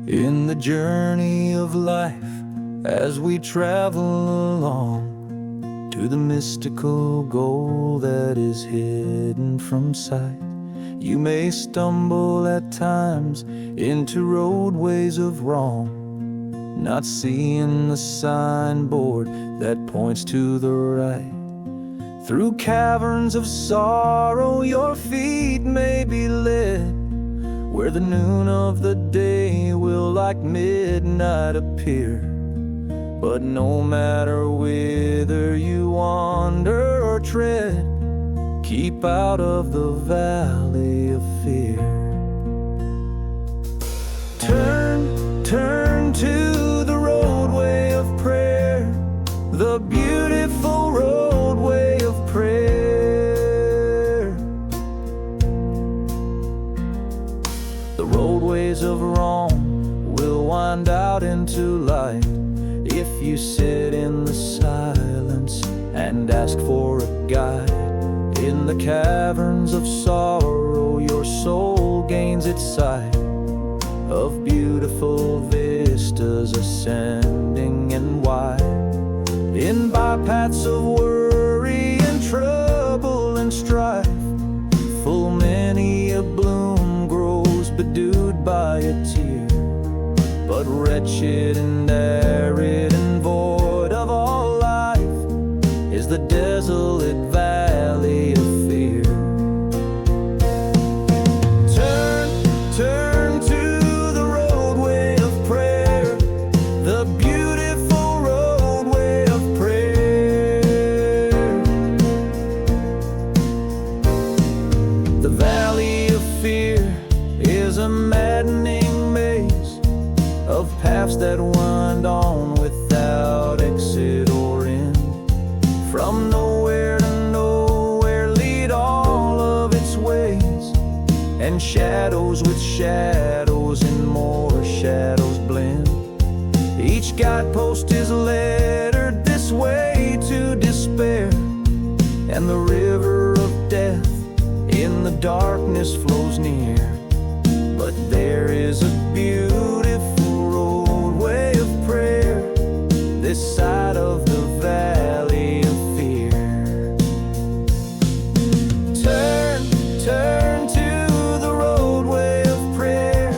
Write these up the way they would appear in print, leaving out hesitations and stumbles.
In the journey of life, as we travel along to the mystical goal that is hidden from sight, you may stumble at times into roadways of wrong, not seeing the signboard that points to the right. Through caverns of sorrow your feet may be led, where the noon of the day will like midnight appear. But no matter whither you wander or tread, keep out of the valley of fear. Turn to the roadway of prayer, the beautiful roadway of prayer. The roadways of wrong will wind out into light if you sit in the silence and ask for a guide. In the caverns of sorrow your soul gains its sight of beautiful vistas ascending and wide. In bypaths of worry and trouble and strife, full many a bloom grows bedewed by a tear. But wretched and arid and void of all life is the desolate valley of fear. Turn to the roadway of prayer, the beautiful roadway of prayer. The valley of fear is a maddening maze of paths that wind on without exit or end. From nowhere to nowhere lead all of its ways, and shadows with shadows and more shadows blend. Each guidepost is lettered this way to despair, and the river of death in the darkness flows near. But there is a beautiful roadway of prayer this side of the valley of fear. Turn to the roadway of prayer,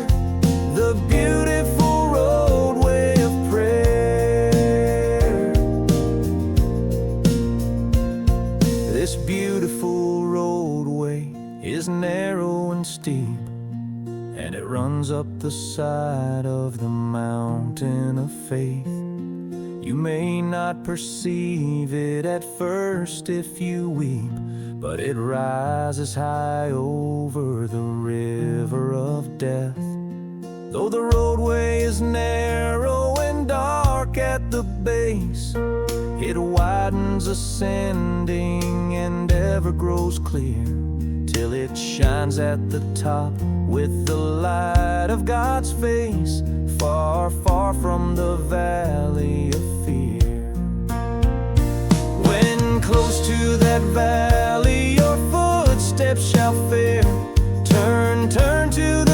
the beautiful roadway of prayer. This beautiful roadway is narrow and steep, and it runs up the side of the mountain of faith. You may not perceive it at first if you weep, but it rises high over the river of death. Though the roadway is narrow and dark at the base, it widens ascending and ever grows clear, till it shines at the top with the light of God's face, far, far from the valley of fear. When close to that valley your footsteps shall fare, turn to the